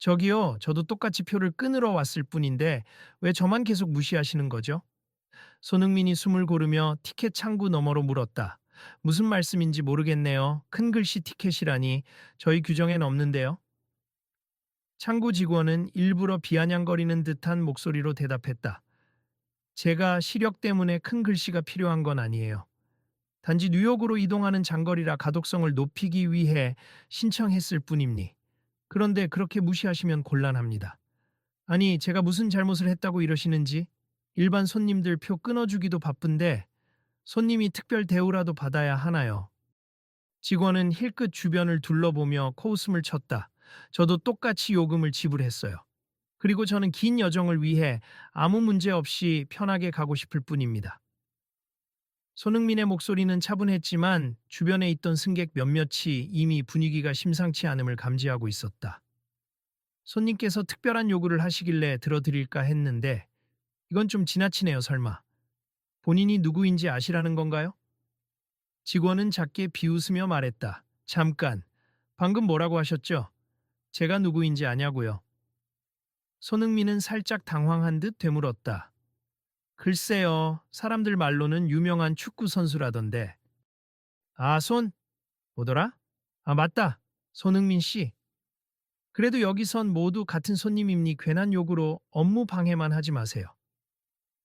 저기요, 저도 똑같이 표를 끊으러 왔을 뿐인데 왜 저만 계속 무시하시는 거죠? 손흥민이 숨을 고르며 티켓 창구 너머로 물었다. 무슨 말씀인지 모르겠네요. 큰 글씨 티켓이라니 저희 규정엔 없는데요. 창구 직원은 일부러 비아냥거리는 듯한 목소리로 대답했다. 제가 시력 때문에 큰 글씨가 필요한 건 아니에요. 단지 뉴욕으로 이동하는 장거리라 가독성을 높이기 위해 신청했을 뿐입니. 그런데 그렇게 무시하시면 곤란합니다. 아니, 제가 무슨 잘못을 했다고 이러시는지 일반 손님들 표 끊어주기도 바쁜데 손님이 특별 대우라도 받아야 하나요? 직원은 힐끗 주변을 둘러보며 코웃음을 쳤다. 저도 똑같이 요금을 지불했어요. 그리고 저는 긴 여정을 위해 아무 문제 없이 편하게 가고 싶을 뿐입니다. 손흥민의 목소리는 차분했지만 주변에 있던 승객 몇몇이 이미 분위기가 심상치 않음을 감지하고 있었다. 손님께서 특별한 요구를 하시길래 들어드릴까 했는데 이건 좀 지나치네요, 설마. 본인이 누구인지 아시라는 건가요? 직원은 작게 비웃으며 말했다. 잠깐, 방금 뭐라고 하셨죠? 제가 누구인지 아냐고요. 손흥민은 살짝 당황한 듯 되물었다. 글쎄요, 사람들 말로는 유명한 축구 선수라던데. 아, 뭐더라? 아, 맞다. 손흥민 씨. 그래도 여기선 모두 같은 손님이니 괜한 요구로 업무 방해만 하지 마세요.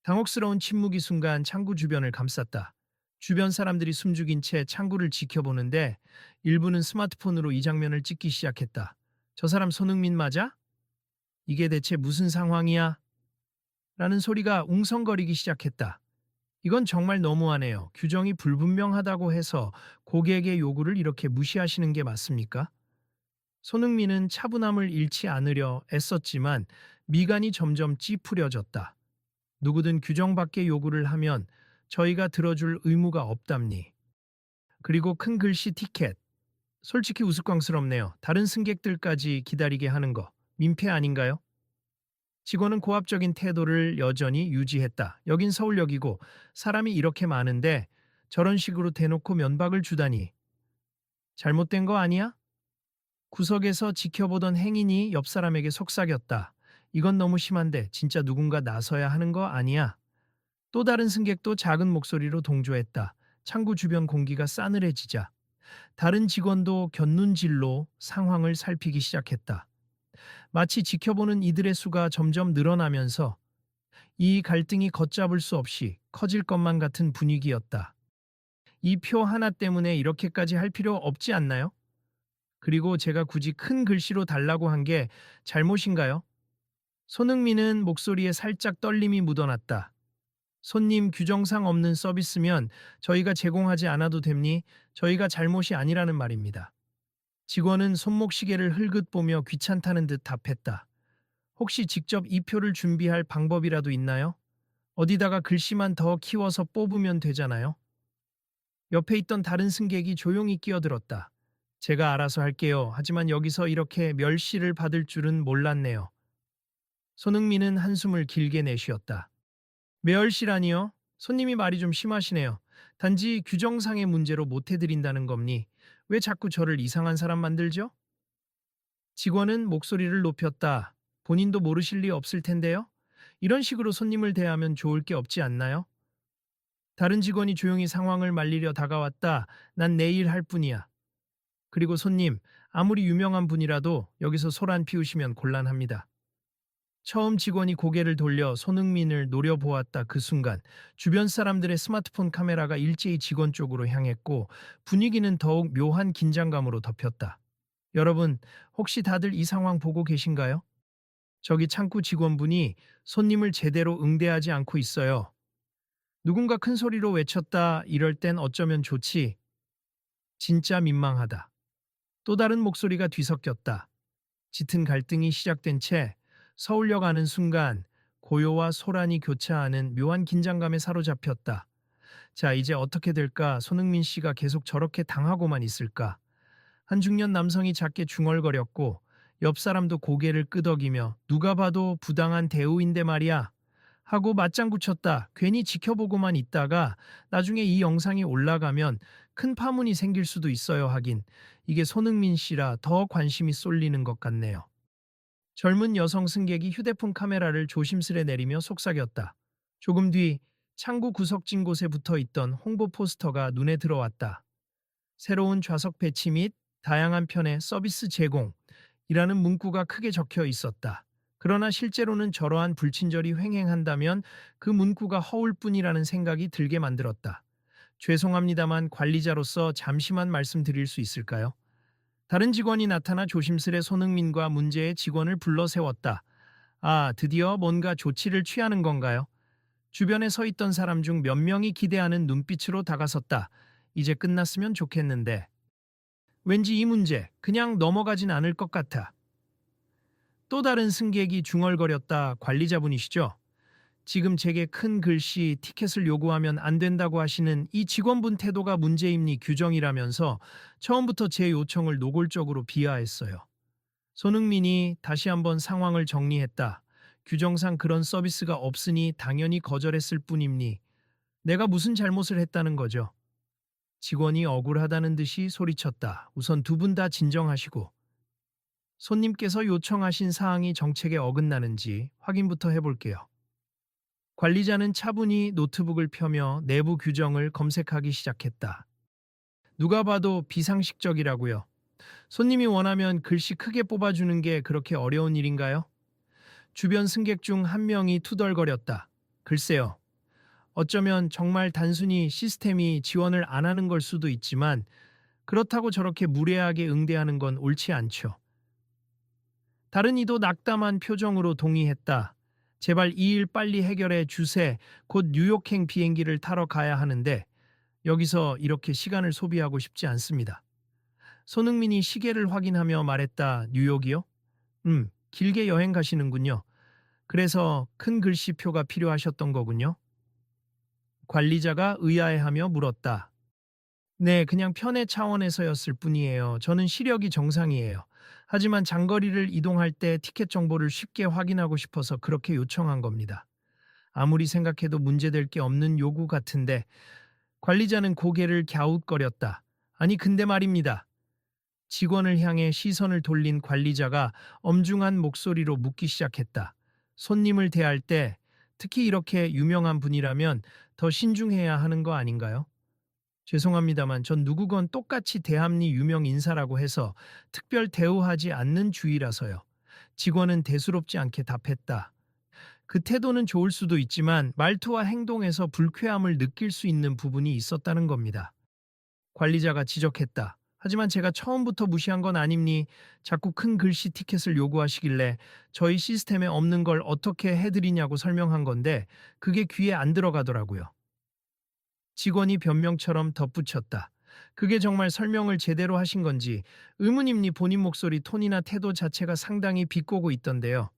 당혹스러운 침묵이 순간 창구 주변을 감쌌다. 주변 사람들이 숨죽인 채 창구를 지켜보는데 일부는 스마트폰으로 이 장면을 찍기 시작했다. 저 사람 손흥민 맞아? 이게 대체 무슨 상황이야? 라는 소리가 웅성거리기 시작했다. 이건 정말 너무하네요. 규정이 불분명하다고 해서 고객의 요구를 이렇게 무시하시는 게 맞습니까? 손흥민은 차분함을 잃지 않으려 애썼지만 미간이 점점 찌푸려졌다. 누구든 규정 밖의 요구를 하면 저희가 들어줄 의무가 없답니. 그리고 큰 글씨 티켓. 솔직히 우스꽝스럽네요. 다른 승객들까지 기다리게 하는 거. 민폐 아닌가요? 직원은 고압적인 태도를 여전히 유지했다. 여긴 서울역이고 사람이 이렇게 많은데 저런 식으로 대놓고 면박을 주다니. 잘못된 거 아니야? 구석에서 지켜보던 행인이 옆 사람에게 속삭였다. 이건 너무 심한데 진짜 누군가 나서야 하는 거 아니야? 또 다른 승객도 작은 목소리로 동조했다. 창구 주변 공기가 싸늘해지자 다른 직원도 곁눈질로 상황을 살피기 시작했다. 마치 지켜보는 이들의 수가 점점 늘어나면서 이 갈등이 걷잡을 수 없이 커질 것만 같은 분위기였다. 이 표 하나 때문에 이렇게까지 할 필요 없지 않나요? 그리고 제가 굳이 큰 글씨로 달라고 한 게 잘못인가요? 손흥민은 목소리에 살짝 떨림이 묻어났다. 손님 규정상 없는 서비스면 저희가 제공하지 않아도 됩니? 저희가 잘못이 아니라는 말입니다. 직원은 손목시계를 흘긋 보며 귀찮다는 듯 답했다. 혹시 직접 이 표를 준비할 방법이라도 있나요? 어디다가 글씨만 더 키워서 뽑으면 되잖아요. 옆에 있던 다른 승객이 조용히 끼어들었다. 제가 알아서 할게요. 하지만 여기서 이렇게 멸시를 받을 줄은 몰랐네요. 손흥민은 한숨을 길게 내쉬었다. 멸시라니요? 손님이 말이 좀 심하시네요. 단지 규정상의 문제로 못 해드린다는 겁니. 왜 자꾸 저를 이상한 사람 만들죠? 직원은 목소리를 높였다. 본인도 모르실 리 없을 텐데요? 이런 식으로 손님을 대하면 좋을 게 없지 않나요? 다른 직원이 조용히 상황을 말리려 다가왔다. 난 내일 할 뿐이야. 그리고 손님, 아무리 유명한 분이라도 여기서 소란 피우시면 곤란합니다. 처음 직원이 고개를 돌려 손흥민을 노려보았다. 그 순간 주변 사람들의 스마트폰 카메라가 일제히 직원 쪽으로 향했고 분위기는 더욱 묘한 긴장감으로 덮였다. 여러분, 혹시 다들 이 상황 보고 계신가요? 저기 창구 직원분이 손님을 제대로 응대하지 않고 있어요. 누군가 큰 소리로 외쳤다. 이럴 땐 어쩌면 좋지. 진짜 민망하다. 또 다른 목소리가 뒤섞였다. 짙은 갈등이 시작된 채 서울역 가는 순간 고요와 소란이 교차하는 묘한 긴장감에 사로잡혔다. 자, 이제 어떻게 될까? 손흥민 씨가 계속 저렇게 당하고만 있을까? 한 중년 남성이 작게 중얼거렸고 옆 사람도 고개를 끄덕이며 누가 봐도 부당한 대우인데 말이야 하고 맞장구 쳤다. 괜히 지켜보고만 있다가 나중에 이 영상이 올라가면 큰 파문이 생길 수도 있어요. 하긴 이게 손흥민 씨라 더 관심이 쏠리는 것 같네요. 젊은 여성 승객이 휴대폰 카메라를 조심스레 내리며 속삭였다. 조금 뒤 창구 구석진 곳에 붙어 있던 홍보 포스터가 눈에 들어왔다. 새로운 좌석 배치 및 다양한 편의 서비스 제공이라는 문구가 크게 적혀 있었다. 그러나 실제로는 저러한 불친절이 횡행한다면 그 문구가 허울 뿐이라는 생각이 들게 만들었다. 죄송합니다만 관리자로서 잠시만 말씀드릴 수 있을까요? 다른 직원이 나타나 조심스레 손흥민과 문제의 직원을 불러 세웠다. 아, 드디어 뭔가 조치를 취하는 건가요? 주변에 서 있던 사람 중 몇 명이 기대하는 눈빛으로 다가섰다. 이제 끝났으면 좋겠는데. 왠지 이 문제 그냥 넘어가진 않을 것 같아. 또 다른 승객이 중얼거렸다. 관리자분이시죠? 지금 제게 큰 글씨 티켓을 요구하면 안 된다고 하시는 이 직원분 태도가 문제임니 규정이라면서 처음부터 제 요청을 노골적으로 비하했어요. 손흥민이 다시 한번 상황을 정리했다. 규정상 그런 서비스가 없으니 당연히 거절했을 뿐임니. 내가 무슨 잘못을 했다는 거죠? 직원이 억울하다는 듯이 소리쳤다. 우선 두 분 다 진정하시고 손님께서 요청하신 사항이 정책에 어긋나는지 확인부터 해볼게요. 관리자는 차분히 노트북을 펴며 내부 규정을 검색하기 시작했다. 누가 봐도 비상식적이라고요. 손님이 원하면 글씨 크게 뽑아주는 게 그렇게 어려운 일인가요? 주변 승객 중 한 명이 투덜거렸다. 글쎄요. 어쩌면 정말 단순히 시스템이 지원을 안 하는 걸 수도 있지만 그렇다고 저렇게 무례하게 응대하는 건 옳지 않죠. 다른 이도 낙담한 표정으로 동의했다. 제발 이 일 빨리 해결해 주세. 곧 뉴욕행 비행기를 타러 가야 하는데 여기서 이렇게 시간을 소비하고 싶지 않습니다. 손흥민이 시계를 확인하며 말했다. 뉴욕이요? 길게 여행 가시는군요. 그래서 큰 글씨표가 필요하셨던 거군요. 관리자가 의아해하며 물었다. 네, 그냥 편의 차원에서였을 뿐이에요. 저는 시력이 정상이에요. 하지만 장거리를 이동할 때 티켓 정보를 쉽게 확인하고 싶어서 그렇게 요청한 겁니다. 아무리 생각해도 문제될 게 없는 요구 같은데 관리자는 고개를 갸웃거렸다. 아니 근데 말입니다. 직원을 향해 시선을 돌린 관리자가 엄중한 목소리로 묻기 시작했다. 손님을 대할 때 특히 이렇게 유명한 분이라면 더 신중해야 하는 거 아닌가요? 죄송합니다만 전 누구건 똑같이 대합리 유명 인사라고 해서 특별 대우하지 않는 주의라서요. 직원은 대수롭지 않게 답했다. 그 태도는 좋을 수도 있지만 말투와 행동에서 불쾌함을 느낄 수 있는 부분이 있었다는 겁니다. 관리자가 지적했다. 하지만 제가 처음부터 무시한 건 아닙니. 자꾸 큰 글씨 티켓을 요구하시길래 저희 시스템에 없는 걸 어떻게 해드리냐고 설명한 건데 그게 귀에 안 들어가더라고요. 직원이 변명처럼 덧붙였다. 그게 정말 설명을 제대로 하신 건지 의문입니. 본인 목소리 톤이나 태도 자체가 상당히 비꼬고 있던데요.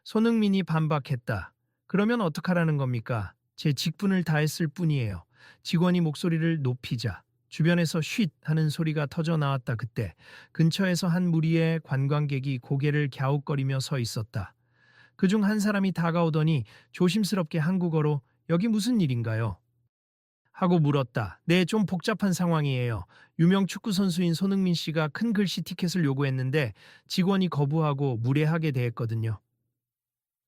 손흥민이 반박했다. 그러면 어떡하라는 겁니까? 제 직분을 다했을 뿐이에요. 직원이 목소리를 높이자 주변에서 쉿 하는 소리가 터져 나왔다. 그때 근처에서 한 무리의 관광객이 고개를 갸웃거리며 서 있었다. 그중 한 사람이 다가오더니 조심스럽게 한국어로 여기 무슨 일인가요? 하고 물었다. 네, 좀 복잡한 상황이에요. 유명 축구 선수인 손흥민 씨가 큰 글씨 티켓을 요구했는데 직원이 거부하고 무례하게 대했거든요.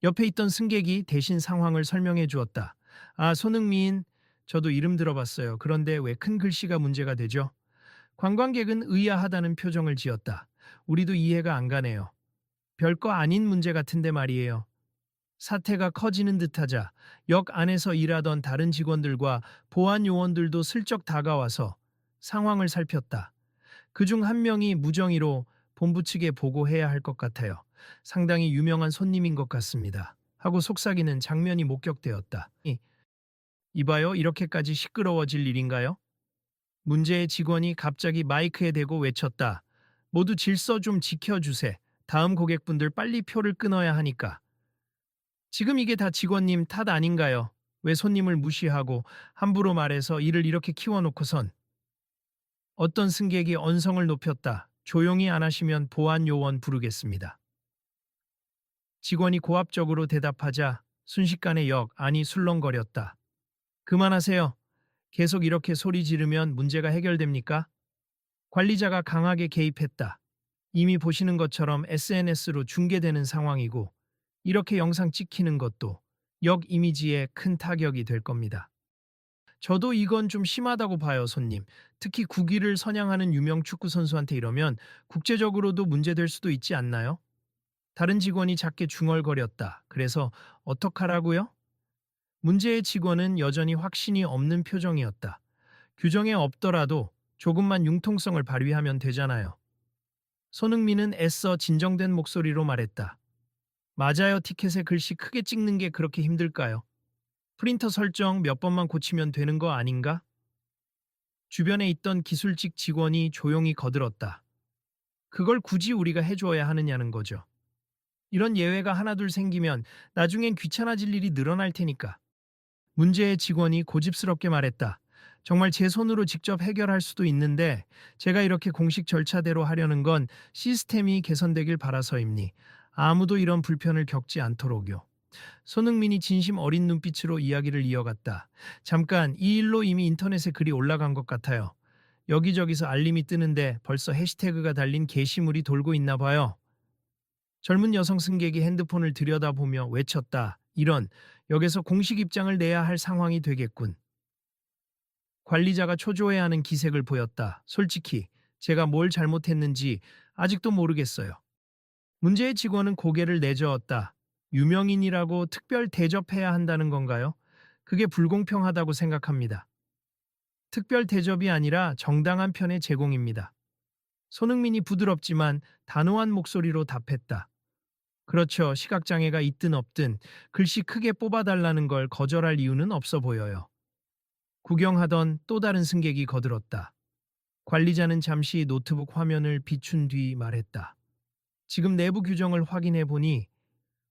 옆에 있던 승객이 대신 상황을 설명해 주었다. 아, 손흥민. 저도 이름 들어봤어요. 그런데 왜 큰 글씨가 문제가 되죠? 관광객은 의아하다는 표정을 지었다. 우리도 이해가 안 가네요. 별거 아닌 문제 같은데 말이에요. 사태가 커지는 듯하자 역 안에서 일하던 다른 직원들과 보안 요원들도 슬쩍 다가와서 상황을 살폈다. 그중 한 명이 무정의로 본부 측에 보고해야 할 것 같아요. 상당히 유명한 손님인 것 같습니다. 하고 속삭이는 장면이 목격되었다. 이봐요, 이렇게까지 시끄러워질 일인가요? 문제의 직원이 갑자기 마이크에 대고 외쳤다. 모두 질서 좀 지켜주세. 다음 고객분들 빨리 표를 끊어야 하니까. 지금 이게 다 직원님 탓 아닌가요? 왜 손님을 무시하고 함부로 말해서 일을 이렇게 키워놓고선. 어떤 승객이 언성을 높였다. 조용히 안 하시면 보안 요원 부르겠습니다. 직원이 고압적으로 대답하자 순식간에 역 안이 술렁거렸다. 그만하세요. 계속 이렇게 소리 지르면 문제가 해결됩니까? 관리자가 강하게 개입했다. 이미 보시는 것처럼 SNS로 중계되는 상황이고 이렇게 영상 찍히는 것도 역 이미지에 큰 타격이 될 겁니다. 저도 이건 좀 심하다고 봐요, 손님. 특히 국위를 선양하는 유명 축구 선수한테 이러면 국제적으로도 문제될 수도 있지 않나요? 다른 직원이 작게 중얼거렸다. 그래서 어떡하라고요? 문제의 직원은 여전히 확신이 없는 표정이었다. 규정에 없더라도 조금만 융통성을 발휘하면 되잖아요. 손흥민은 애써 진정된 목소리로 말했다. 맞아요, 티켓에 글씨 크게 찍는 게 그렇게 힘들까요? 프린터 설정 몇 번만 고치면 되는 거 아닌가? 주변에 있던 기술직 직원이 조용히 거들었다. 그걸 굳이 우리가 해줘야 하느냐는 거죠. 이런 예외가 하나둘 생기면 나중엔 귀찮아질 일이 늘어날 테니까. 문제의 직원이 고집스럽게 말했다. 정말 제 손으로 직접 해결할 수도 있는데 제가 이렇게 공식 절차대로 하려는 건 시스템이 개선되길 바라서입니. 아무도 이런 불편을 겪지 않도록요. 손흥민이 진심 어린 눈빛으로 이야기를 이어갔다. 잠깐, 이 일로 이미 인터넷에 글이 올라간 것 같아요. 여기저기서 알림이 뜨는데 벌써 해시태그가 달린 게시물이 돌고 있나 봐요. 젊은 여성 승객이 핸드폰을 들여다보며 외쳤다. 이런, 역에서 공식 입장을 내야 할 상황이 되겠군. 관리자가 초조해하는 기색을 보였다. 솔직히 제가 뭘 잘못했는지 아직도 모르겠어요. 문제의 직원은 고개를 내저었다. 유명인이라고 특별 대접해야 한다는 건가요? 그게 불공평하다고 생각합니다. 특별 대접이 아니라 정당한 편의 제공입니다. 손흥민이 부드럽지만 단호한 목소리로 답했다. 그렇죠. 시각장애가 있든 없든 글씨 크게 뽑아달라는 걸 거절할 이유는 없어 보여요. 구경하던 또 다른 승객이 거들었다. 관리자는 잠시 노트북 화면을 비춘 뒤 말했다. 지금 내부 규정을 확인해 보니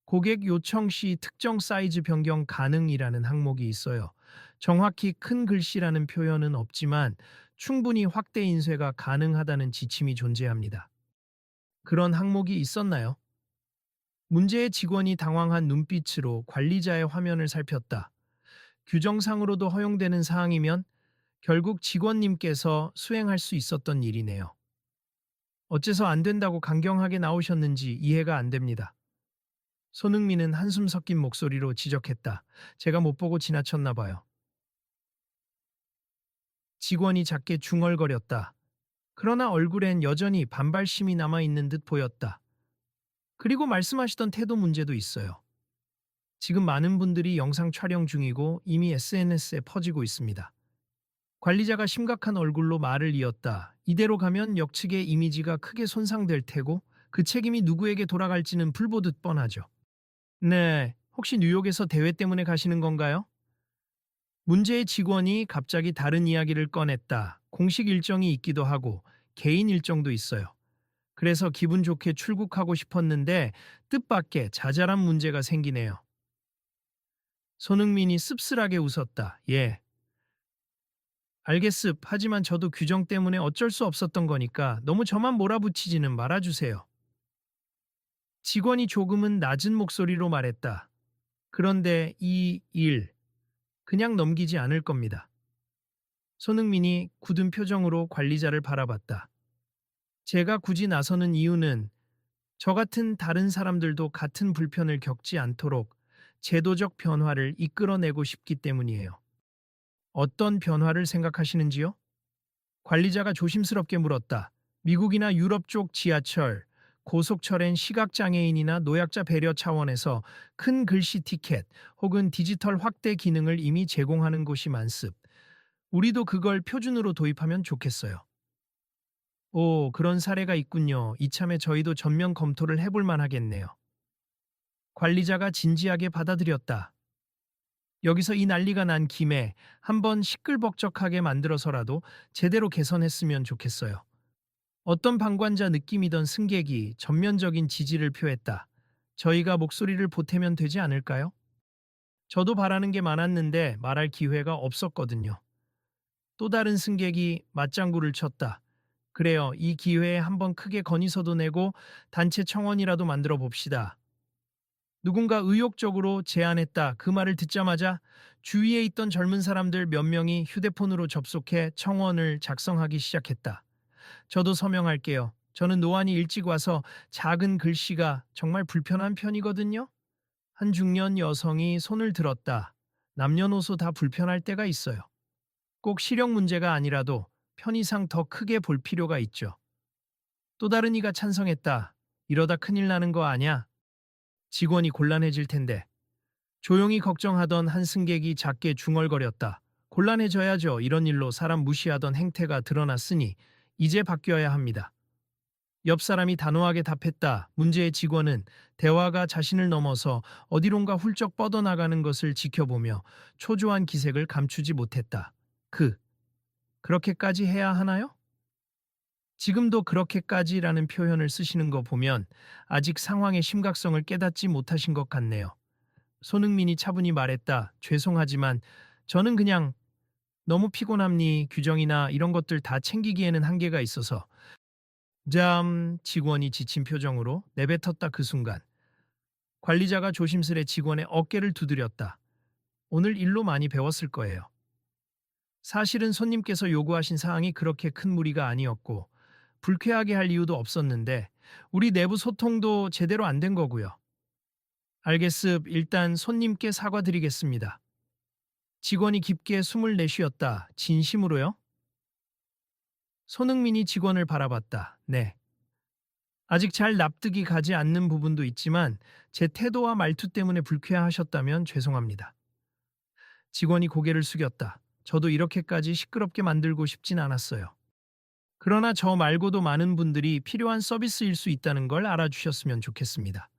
고객 요청 시 특정 사이즈 변경 가능이라는 항목이 있어요. 정확히 큰 글씨라는 표현은 없지만 충분히 확대 인쇄가 가능하다는 지침이 존재합니다. 그런 항목이 있었나요? 문제의 직원이 당황한 눈빛으로 관리자의 화면을 살폈다. 규정상으로도 허용되는 사항이면 결국 직원님께서 수행할 수 있었던 일이네요. 어째서 안 된다고 강경하게 나오셨는지 이해가 안 됩니다. 손흥민은 한숨 섞인 목소리로 지적했다. 제가 못 보고 지나쳤나 봐요. 직원이 작게 중얼거렸다. 그러나 얼굴엔 여전히 반발심이 남아있는 듯 보였다. 그리고 말씀하시던 태도 문제도 있어요. 지금 많은 분들이 영상 촬영 중이고 이미 SNS에 퍼지고 있습니다. 관리자가 심각한 얼굴로 말을 이었다. 이대로 가면 역측의 이미지가 크게 손상될 테고 그 책임이 누구에게 돌아갈지는 불보듯 뻔하죠. 네, 혹시 뉴욕에서 대회 때문에 가시는 건가요? 문제의 직원이 갑자기 다른 이야기를 꺼냈다. 공식 일정이 있기도 하고 개인 일정도 있어요. 그래서 기분 좋게 출국하고 싶었는데 뜻밖의 자잘한 문제가 생기네요. 손흥민이 씁쓸하게 웃었다. 예. 알겠습. 하지만 저도 규정 때문에 어쩔 수 없었던 거니까 너무 저만 몰아붙이지는 말아주세요. 직원이 조금은 낮은 목소리로 말했다. 그런데 이 일, 그냥 넘기지 않을 겁니다. 손흥민이 굳은 표정으로 관리자를 바라봤다. 제가 굳이 나서는 이유는 저 같은 다른 사람들도 같은 불편을 겪지 않도록 제도적 변화를 이끌어내고 싶기 때문이에요. 어떤 변화를 생각하시는지요? 관리자가 조심스럽게 물었다. 미국이나 유럽 쪽 지하철, 고속철엔 시각장애인이나 노약자 배려 차원에서 큰 글씨 티켓 혹은 디지털 확대 기능을 이미 제공하는 곳이 많습. 우리도 그걸 표준으로 도입하면 좋겠어요. 오, 그런 사례가 있군요. 이참에 저희도 전면 검토를 해볼 만하겠네요. 관리자가 진지하게 받아들였다. 여기서 이 난리가 난 김에 한번 시끌벅적하게 만들어서라도 제대로 개선했으면 좋겠어요. 어떤 방관자 느낌이던 승객이 전면적인 지지를 표했다. 저희가 목소리를 보태면 되지 않을까요? 저도 바라는 게 많았는데 말할 기회가 없었거든요. 또 다른 승객이 맞장구를 쳤다. 그래요. 이 기회에 한번 크게 건의서도 내고 단체 청원이라도 만들어 봅시다. 누군가 의욕적으로 제안했다. 그 말을 듣자마자 주위에 있던 젊은 사람들 몇 명이 휴대폰으로 접속해 청원을 작성하기 시작했다. 저도 서명할게요. 저는 노안이 일찍 와서 작은 글씨가 정말 불편한 편이거든요. 한 중년 여성이 손을 들었다. 남녀노소 다 불편할 때가 있어요. 꼭 시력 문제가 아니라도 편의상 더 크게 볼 필요가 있죠. 또 다른 이가 찬성했다. 이러다 큰일 나는 거 아냐? 직원이 곤란해질 텐데. 조용히 걱정하던 한 승객이 작게 중얼거렸다. 곤란해져야죠. 이런 일로 사람 무시하던 행태가 드러났으니 이제 바뀌어야 합니다. 옆 사람이 단호하게 답했다. 문제의 직원은 대화가 자신을 넘어서 어디론가 훌쩍 뻗어나가는 것을 지켜보며 초조한 기색을 감추지 못했다. 그렇게까지 해야 하나요? 지금도 그렇게까지라는 표현을 쓰시는 거 보면 아직 상황의 심각성을 깨닫지 못하신 것 같네요. 손흥민이 차분히 말했다. 죄송하지만 저는 그냥 너무 피곤합니 규정이나 이런 것들 다 챙기기에는 한계가 있어서 직원이 지친 표정으로 내뱉었다. 그 순간 관리자가 조심스레 직원의 어깨를 두드렸다. 오늘 일로 많이 배웠을 거예요. 사실은 손님께서 요구하신 사항이 그렇게 큰 무리가 아니었고 불쾌하게 할 이유도 없었는데 우리 내부 소통도 제대로 안 된 거고요. 알겠습. 일단 손님께 사과드리겠습니다. 직원이 깊게 숨을 내쉬었다. 진심으로요? 손흥민이 직원을 바라봤다. 네. 아직 잘 납득이 가지 않는 부분도 있지만 제 태도와 말투 때문에 불쾌하셨다면 죄송합니다. 직원이 고개를 숙였다. 저도 이렇게까지 시끄럽게 만들고 싶진 않았어요. 그러나 저 말고도 많은 분들이 필요한 서비스일 수 있다는 걸 알아주셨으면 좋겠습니다.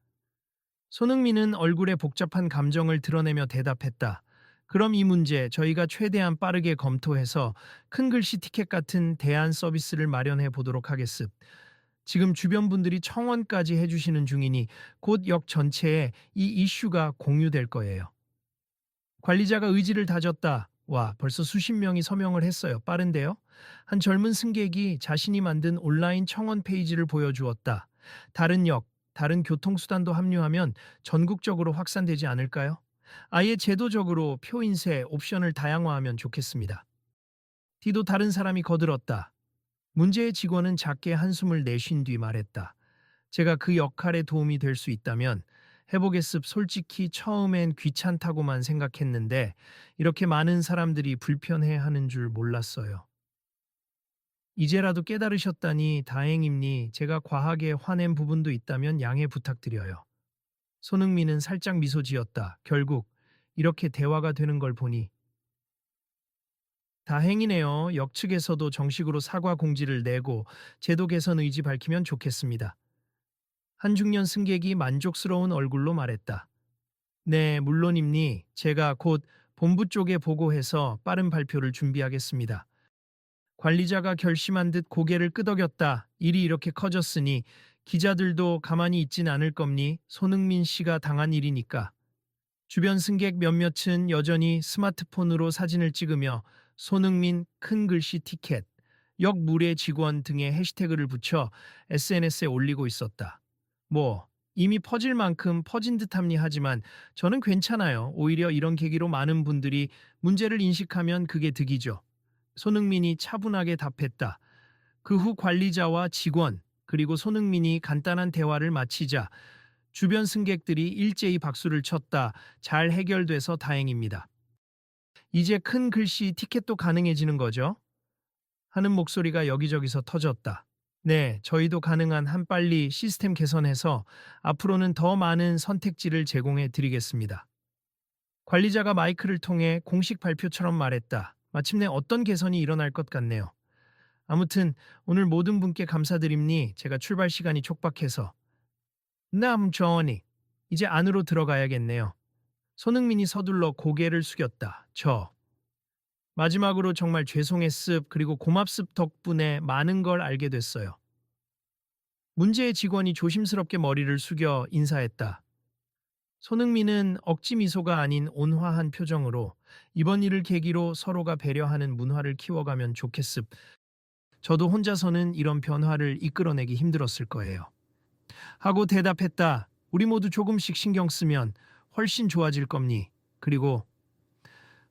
손흥민은 얼굴에 복잡한 감정을 드러내며 대답했다. 그럼 이 문제 저희가 최대한 빠르게 검토해서 큰 글씨 티켓 같은 대안 서비스를 마련해 보도록 하겠습. 지금 주변 분들이 청원까지 해주시는 중이니 곧 역 전체에 이 이슈가 공유될 거예요. 관리자가 의지를 다졌다. 와, 벌써 수십 명이 서명을 했어요. 빠른데요? 한 젊은 승객이 자신이 만든 온라인 청원 페이지를 보여주었다. 다른 역, 다른 교통수단도 합류하면 전국적으로 확산되지 않을까요? 아예 제도적으로 표 인쇄 옵션을 다양화하면 좋겠습니다. 뒤도 다른 사람이 거들었다. 문제의 직원은 작게 한숨을 내쉰 뒤 말했다. 제가 그 역할에 도움이 될 수 있다면 해보겠습. 솔직히 처음엔 귀찮다고만 생각했는데 이렇게 많은 사람들이 불편해하는 줄 몰랐어요. 이제라도 깨달으셨다니 다행입니. 제가 과하게 화낸 부분도 있다면 양해 부탁드려요. 손흥민은 살짝 미소 지었다. 결국 이렇게 대화가 되는 걸 보니 다행이네요. 역측에서도 정식으로 사과 공지를 내고 제도 개선 의지 밝히면 좋겠습니다. 한 중년 승객이 만족스러운 얼굴로 말했다. 네, 물론입니. 제가 곧 본부 쪽에 보고해서 빠른 발표를 준비하겠습니다. 관리자가 결심한 듯 고개를 끄덕였다. 일이 이렇게 커졌으니 기자들도 가만히 있진 않을 겁니. 손흥민 씨가 당한 일이니까. 주변 승객 몇몇은 여전히 스마트폰으로 사진을 찍으며 손흥민 큰 글씨 티켓, 역 무례 직원 등의 해시태그를 붙여 SNS에 올리고 있었다. 이미 퍼질 만큼 퍼진 듯합니 하지만 저는 괜찮아요. 오히려 이런 계기로 많은 분들이 문제를 인식하면 그게 득이죠. 손흥민이 차분하게 답했다. 그 후 관리자와 직원, 그리고 손흥민이 간단한 대화를 마치자 주변 승객들이 일제히 박수를 쳤다. 잘 해결돼서 다행입니다. 이제 큰 글씨 티켓도 가능해지는 거죠? 하는 목소리가 여기저기서 터졌다. 네, 저희도 가능한 한 빨리 시스템 개선해서 앞으로는 더 많은 선택지를 제공해 드리겠습니다. 관리자가 마이크를 통해 공식 발표처럼 말했다. 마침내 어떤 개선이 일어날 것 같네요. 아무튼 오늘 모든 분께 감사드립니. 제가 출발 시간이 촉박해서. 남정원이 이제 안으로 들어가야겠네요. 손흥민이 서둘러 고개를 숙였다. 마지막으로 정말 죄송했습 그리고 고맙습 덕분에 많은 걸 알게 됐어요. 문제의 직원이 조심스럽게 머리를 숙여 인사했다. 손흥민은 억지 미소가 아닌 온화한 표정으로 이번 일을 계기로 서로가 배려하는 문화를 키워가면 좋겠습. 저도 혼자서는 이런 변화를 이끌어내기 힘들었을 거예요. 하고 대답했다. 우리 모두 조금씩 신경 쓰면 훨씬 좋아질 겁니. 그리고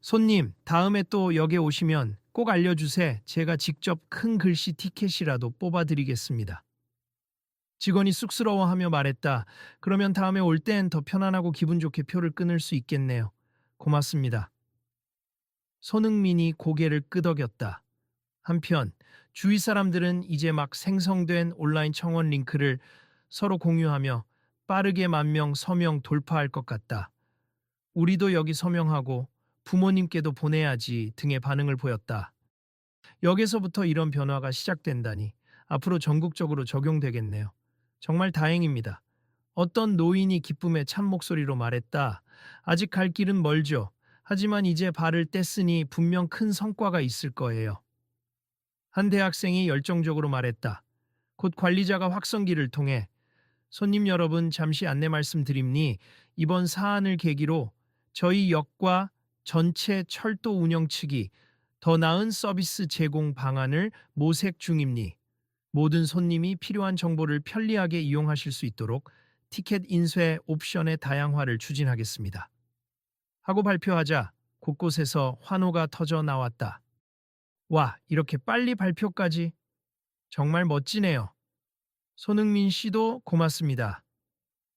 손님, 다음에 또 역에 오시면 꼭 알려주세. 제가 직접 큰 글씨 티켓이라도 뽑아드리겠습니다. 직원이 쑥스러워하며 말했다. 그러면 다음에 올 땐 더 편안하고 기분 좋게 표를 끊을 수 있겠네요. 고맙습니다. 손흥민이 고개를 끄덕였다. 한편 주위 사람들은 이제 막 생성된 온라인 청원 링크를 서로 공유하며 빠르게 10,000명 서명 돌파할 것 같다. 우리도 여기 서명하고 부모님께도 보내야지 등의 반응을 보였다. 여기서부터 이런 변화가 시작된다니 앞으로 전국적으로 적용되겠네요. 정말 다행입니다. 어떤 노인이 기쁨에 찬 목소리로 말했다. 아직 갈 길은 멀죠. 하지만 이제 발을 뗐으니 분명 큰 성과가 있을 거예요. 한 대학생이 열정적으로 말했다. 곧 관리자가 확성기를 통해 손님 여러분 잠시 안내 말씀드립니 이번 사안을 계기로 저희 역과 전체 철도 운영 측이 더 나은 서비스 제공 방안을 모색 중입니. 모든 손님이 필요한 정보를 편리하게 이용하실 수 있도록 티켓 인쇄 옵션의 다양화를 추진하겠습니다. 하고 발표하자 곳곳에서 환호가 터져 나왔다. 와, 이렇게 빨리 발표까지? 정말 멋지네요. 손흥민 씨도 고맙습니다.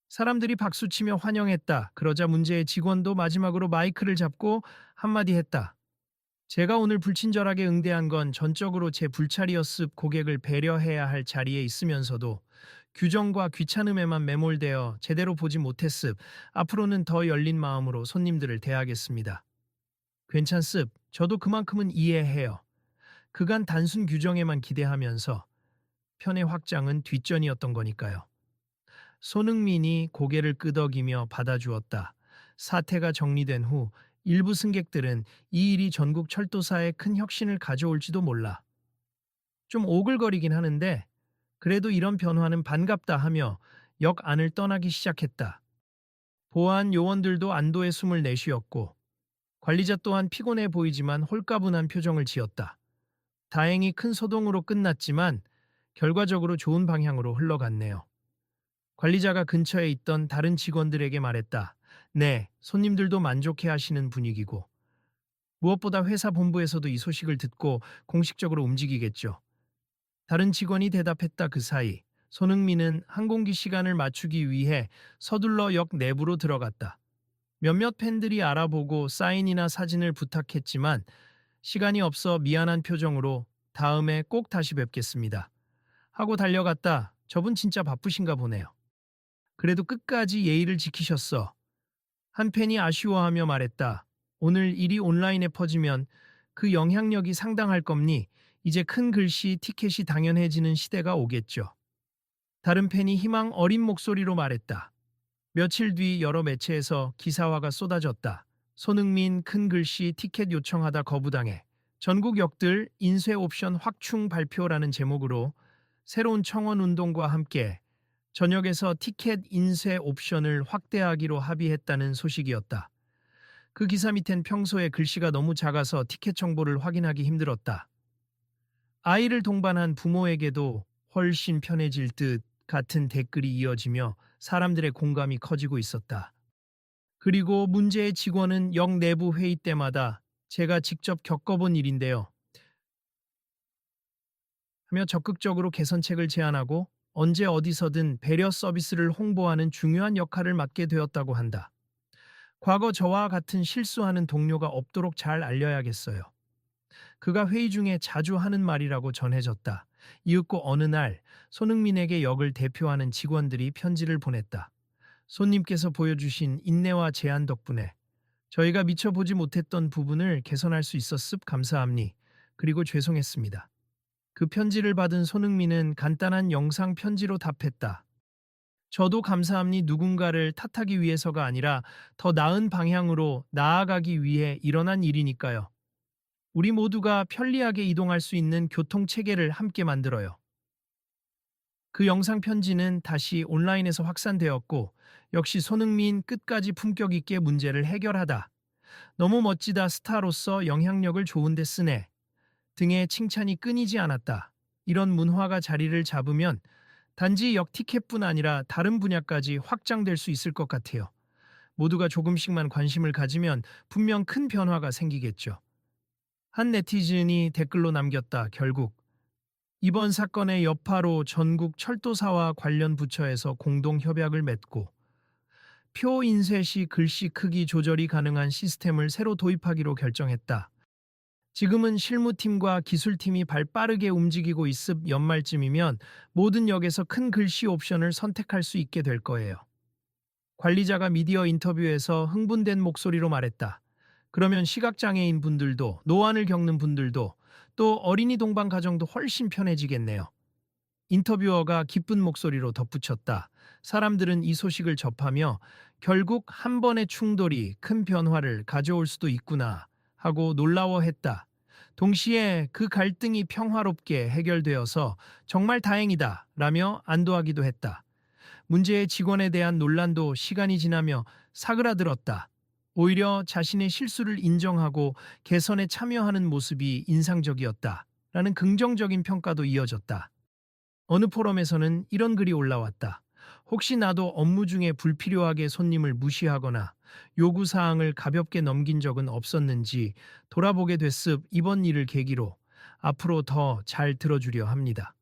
사람들이 박수치며 환영했다. 그러자 문제의 직원도 마지막으로 마이크를 잡고 한마디 했다. 제가 오늘 불친절하게 응대한 건 전적으로 제 불찰이었습. 고객을 배려해야 할 자리에 있으면서도 규정과 귀찮음에만 매몰되어 제대로 보지 못했습. 앞으로는 더 열린 마음으로 손님들을 대하겠습니다. 괜찮습. 저도 그만큼은 이해해요. 그간 단순 규정에만 기대하면서 편의 확장은 뒷전이었던 거니까요. 손흥민이 고개를 끄덕이며 받아주었다. 사태가 정리된 후 일부 승객들은 이 일이 전국 철도사에 큰 혁신을 가져올지도 몰라. 좀 오글거리긴 하는데 그래도 이런 변화는 반갑다 하며 역 안을 떠나기 시작했다. 보안 요원들도 안도의 숨을 내쉬었고 관리자 또한 피곤해 보이지만 홀가분한 표정을 지었다. 다행히 큰 소동으로 끝났지만 결과적으로 좋은 방향으로 흘러갔네요. 관리자가 근처에 있던 다른 직원들에게 말했다. 네, 손님들도 만족해 하시는 분위기고. 무엇보다 회사 본부에서도 이 소식을 듣고 공식적으로 움직이겠죠. 다른 직원이 대답했다. 그 사이 손흥민은 항공기 시간을 맞추기 위해 서둘러 역 내부로 들어갔다. 몇몇 팬들이 알아보고 사인이나 사진을 부탁했지만 시간이 없어 미안한 표정으로 다음에 꼭 다시 뵙겠습니다. 하고 달려갔다. 저분 진짜 바쁘신가 보네요. 그래도 끝까지 예의를 지키셨어. 한 팬이 아쉬워하며 말했다. 오늘 일이 온라인에 퍼지면 그 영향력이 상당할 겁니. 이제 큰 글씨 티켓이 당연해지는 시대가 오겠죠. 다른 팬이 희망 어린 목소리로 말했다. 며칠 뒤 여러 매체에서 기사화가 쏟아졌다. 손흥민 큰 글씨 티켓 요청하다 거부당해. 전국 역들 인쇄 옵션 확충 발표라는 제목으로 새로운 청원 운동과 함께 전역에서 티켓 인쇄 옵션을 확대하기로 합의했다는 소식이었다. 그 기사 밑엔 평소에 글씨가 너무 작아서 티켓 정보를 확인하기 힘들었다. 아이를 동반한 부모에게도 훨씬 편해질 듯 같은 댓글이 이어지며 사람들의 공감이 커지고 있었다. 그리고 문제의 직원은 역 내부 회의 때마다 제가 직접 겪어본 일인데요. 하며 적극적으로 개선책을 제안하고 언제 어디서든 배려 서비스를 홍보하는 중요한 역할을 맡게 되었다고 한다. 과거 저와 같은 실수하는 동료가 없도록 잘 알려야겠어요. 그가 회의 중에 자주 하는 말이라고 전해졌다. 이윽고 어느 날 손흥민에게 역을 대표하는 직원들이 편지를 보냈다. 손님께서 보여주신 인내와 제안 덕분에 저희가 미처 보지 못했던 부분을 개선할 수 있었습. 감사합니. 그리고 죄송했습니다. 그 편지를 받은 손흥민은 간단한 영상 편지로 답했다. 저도 감사합니. 누군가를 탓하기 위해서가 아니라 더 나은 방향으로 나아가기 위해 일어난 일이니까요. 우리 모두가 편리하게 이동할 수 있는 교통 체계를 함께 만들어요. 그 영상 편지는 다시 온라인에서 확산되었고 역시 손흥민 끝까지 품격 있게 문제를 해결하다. 너무 멋지다. 스타로서 영향력을 좋은데 쓰네. 등의 칭찬이 끊이지 않았다. 이런 문화가 자리를 잡으면 단지 역 티켓뿐 아니라 다른 분야까지 확장될 수 있을 것 같아요. 모두가 조금씩만 관심을 가지면 분명 큰 변화가 생기겠죠. 한 네티즌이 댓글로 남겼다. 결국 이번 사건의 여파로 전국 철도사와 관련 부처에서 공동 협약을 맺고 표 인쇄 시 글씨 크기 조절이 가능한 시스템을 새로 도입하기로 결정했다. 지금은 실무팀과 기술팀이 발빠르게 움직이고 있음 연말쯤이면 모든 역에서 큰 글씨 옵션을 선택할 수 있게 될 거예요. 관리자가 미디어 인터뷰에서 흥분된 목소리로 말했다. 그러면 시각장애인 분들도 노안을 겪는 분들도 또 어린이 동반 가정도 훨씬 편해지겠네요. 인터뷰어가 기쁜 목소리로 덧붙였다. 사람들은 이 소식을 접하며 결국 한 번의 충돌이 큰 변화를 가져올 수도 있구나 하고 놀라워했다. 동시에 그 갈등이 평화롭게 해결되어서 정말 다행이다 라며 안도하기도 했다. 문제의 직원에 대한 논란도 시간이 지나며 사그라들었다. 오히려 자신의 실수를 인정하고 개선에 참여하는 모습이 인상적이었다. 라는 긍정적인 평가도 이어졌다. 어느 포럼에서는 이런 글이 올라왔다. 혹시 나도 업무 중에 불필요하게 손님을 무시하거나 요구사항을 가볍게 넘긴 적은 없었는지 돌아보게 됐음 이번 일을 계기로 앞으로 더 잘 들어주려 합니다.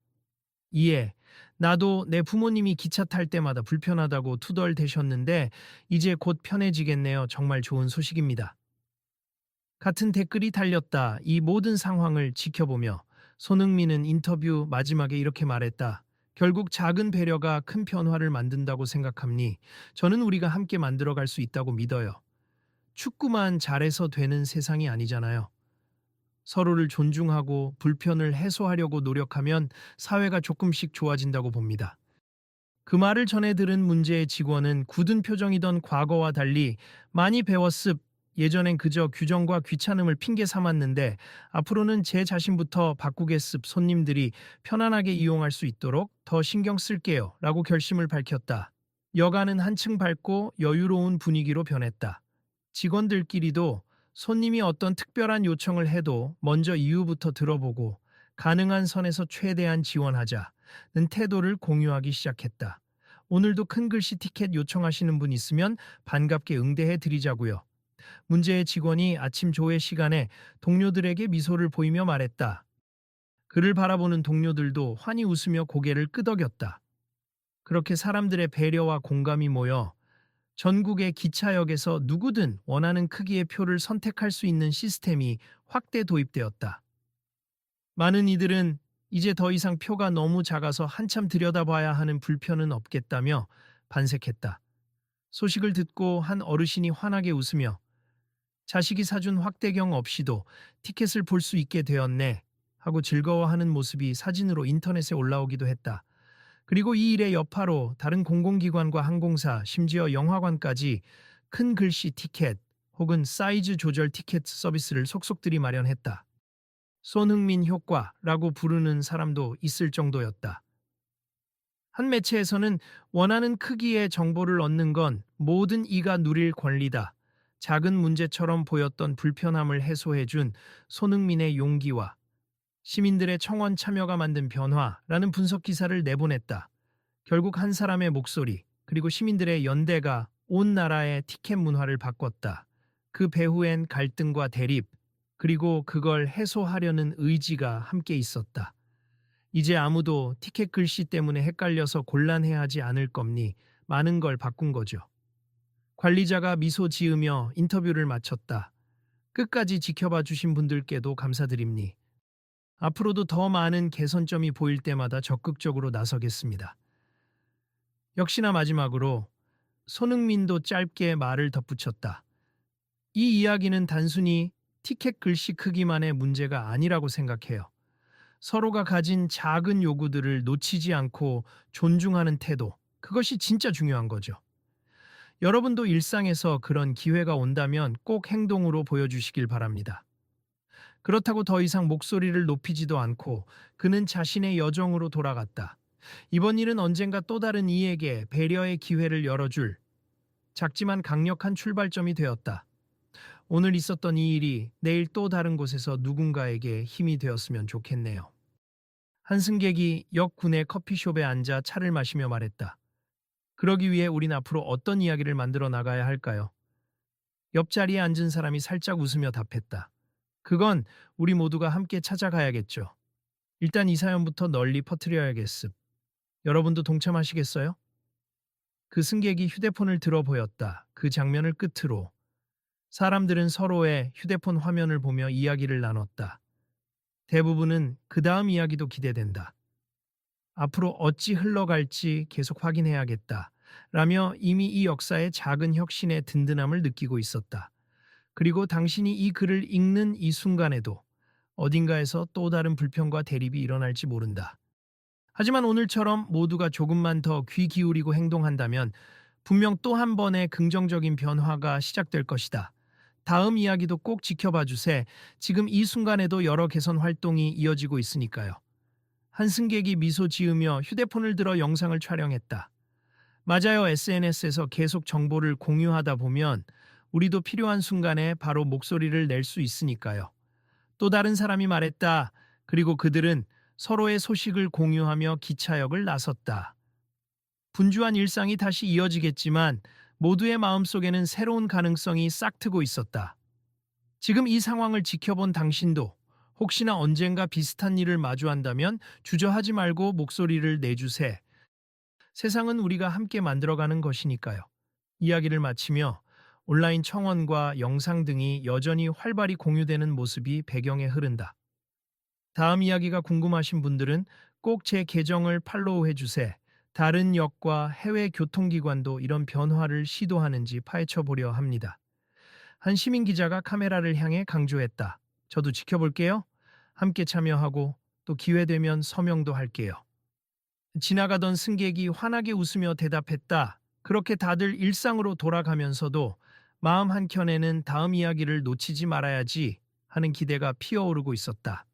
이에 나도 내 부모님이 기차 탈 때마다 불편하다고 투덜대셨는데 이제 곧 편해지겠네요. 정말 좋은 소식입니다. 같은 댓글이 달렸다. 이 모든 상황을 지켜보며 손흥민은 인터뷰 마지막에 이렇게 말했다. 결국 작은 배려가 큰 변화를 만든다고 생각합니. 저는 우리가 함께 만들어갈 수 있다고 믿어요. 축구만 잘해서 되는 세상이 아니잖아요. 서로를 존중하고 불편을 해소하려고 노력하면 사회가 조금씩 좋아진다고 봅니다. 그 말을 전해 들은 문제의 직원은 굳은 표정이던 과거와 달리 많이 배웠습. 예전엔 그저 규정과 귀찮음을 핑계 삼았는데 앞으로는 제 자신부터 바꾸겠습. 손님들이 편안하게 이용할 수 있도록 더 신경 쓸게요. 라고 결심을 밝혔다. 여가는 한층 밝고 여유로운 분위기로 변했다. 직원들끼리도 손님이 어떤 특별한 요청을 해도 먼저 이유부터 들어보고 가능한 선에서 최대한 지원하자는 태도를 공유하기 시작했다. 오늘도 큰 글씨 티켓 요청하시는 분 있으면 반갑게 응대해 드리자고요. 문제의 직원이 아침 조회 시간에 동료들에게 미소를 보이며 말했다. 그를 바라보는 동료들도 환히 웃으며 고개를 끄덕였다. 그렇게 사람들의 배려와 공감이 모여 전국의 기차역에서 누구든 원하는 크기의 표를 선택할 수 있는 시스템이 확대 도입되었다. 많은 이들은 이제 더 이상 표가 너무 작아서 한참 들여다봐야 하는 불편은 없겠다며 반색했다. 소식을 듣고 한 어르신이 환하게 웃으며 자식이 사준 확대경 없이도 티켓을 볼 수 있게 되었네 하고 즐거워하는 모습이 사진으로 인터넷에 올라오기도 했다. 그리고 이 일의 여파로 다른 공공기관과 항공사, 심지어 영화관까지 큰 글씨 티켓 혹은 사이즈 조절 티켓 서비스를 속속들이 마련했다. 손흥민 효과라고 부르는 사람도 있을 정도였다. 한 매체에서는 원하는 크기의 정보를 얻는 건 모든 이가 누릴 권리다. 작은 문제처럼 보였던 불편함을 해소해준 손흥민의 용기와 시민들의 청원 참여가 만든 변화라는 분석 기사를 내보냈다. 결국 한 사람의 목소리 그리고 시민들의 연대가 온 나라의 티켓 문화를 바꿨다. 그 배후엔 갈등과 대립 그리고 그걸 해소하려는 의지가 함께 있었다. 이제 아무도 티켓 글씨 때문에 헷갈려서 곤란해하지 않을 겁니. 많은 걸 바꾼 거죠. 관리자가 미소 지으며 인터뷰를 마쳤다. 끝까지 지켜봐 주신 분들께도 감사드립니. 앞으로도 더 많은 개선점이 보일 때마다 적극적으로 나서겠습니다. 역시나 마지막으로 손흥민도 짧게 말을 덧붙였다. 이 이야기는 단순히 티켓 글씨 크기만의 문제가 아니라고 생각해요. 서로가 가진 작은 요구들을 놓치지 않고 존중하는 태도, 그것이 진짜 중요한 거죠. 여러분도 일상에서 그런 기회가 온다면 꼭 행동으로 보여주시길 바랍니다. 그렇다고 더 이상 목소리를 높이지도 않고 그는 자신의 여정으로 돌아갔다. 이번 일은 언젠가 또 다른 이에게 배려의 기회를 열어줄 작지만 강력한 출발점이 되었다. 오늘 있었던 이 일이 내일 또 다른 곳에서 누군가에게 힘이 되었으면 좋겠네요. 한 승객이 역 구내 커피숍에 앉아 차를 마시며 말했다. 그러기 위해 우린 앞으로 어떤 이야기를 만들어 나가야 할까요? 옆자리에 앉은 사람이 살짝 웃으며 답했다. 그건 우리 모두가 함께 찾아가야겠죠. 일단 이 사연부터 널리 퍼뜨려야겠음. 여러분도 동참하시겠어요? 그 승객이 휴대폰을 들어 보였다. 그 장면을 끝으로 사람들은 서로의 휴대폰 화면을 보며 이야기를 나눴다. 대부분은 그 다음 이야기도 기대된다. 앞으로 어찌 흘러갈지 계속 확인해야겠다. 라며 이미 이 역사의 작은 혁신의 든든함을 느끼고 있었다. 그리고 당신이 이 글을 읽는 이 순간에도 어딘가에서 또 다른 불평과 대립이 일어날지 모른다. 하지만 오늘처럼 모두가 조금만 더 귀 기울이고 행동한다면 분명 또 한 번의 긍정적인 변화가 시작될 것이다. 다음 이야기도 꼭 지켜봐 주세. 지금 이 순간에도 여러 개선 활동이 이어지고 있으니까요. 한 승객이 미소 지으며 휴대폰을 들어 영상을 촬영했다. 맞아요. SNS에서 계속 정보를 공유하다 보면 우리도 필요한 순간에 바로 목소리를 낼 수 있으니까요. 또 다른 사람이 말했다. 그리고 그들은 서로의 소식을 공유하며 기차역을 나섰다. 분주한 일상이 다시 이어지겠지만 모두의 마음속에는 새로운 가능성이 싹트고 있었다. 지금 이 상황을 지켜본 당신도 혹시나 언젠가 비슷한 일을 마주한다면 주저하지 말고 목소리를 내주세. 세상은 우리가 함께 만들어가는 것이니까요. 이야기를 마치며 온라인 청원과 영상 등이 여전히 활발히 공유되는 모습이 배경에 흐른다. 다음 이야기가 궁금하신 분들은 꼭 제 계정을 팔로우해 주세. 다른 역과 해외 교통기관도 이런 변화를 시도하는지 파헤쳐 보려 합니다. 한 시민 기자가 카메라를 향해 강조했다. 저도 지켜볼게요. 함께 참여하고 또 기회되면 서명도 할게요. 지나가던 승객이 환하게 웃으며 대답했다. 그렇게 다들 일상으로 돌아가면서도 마음 한켠에는 다음 이야기를 놓치지 말아야지 하는 기대가 피어오르고 있었다.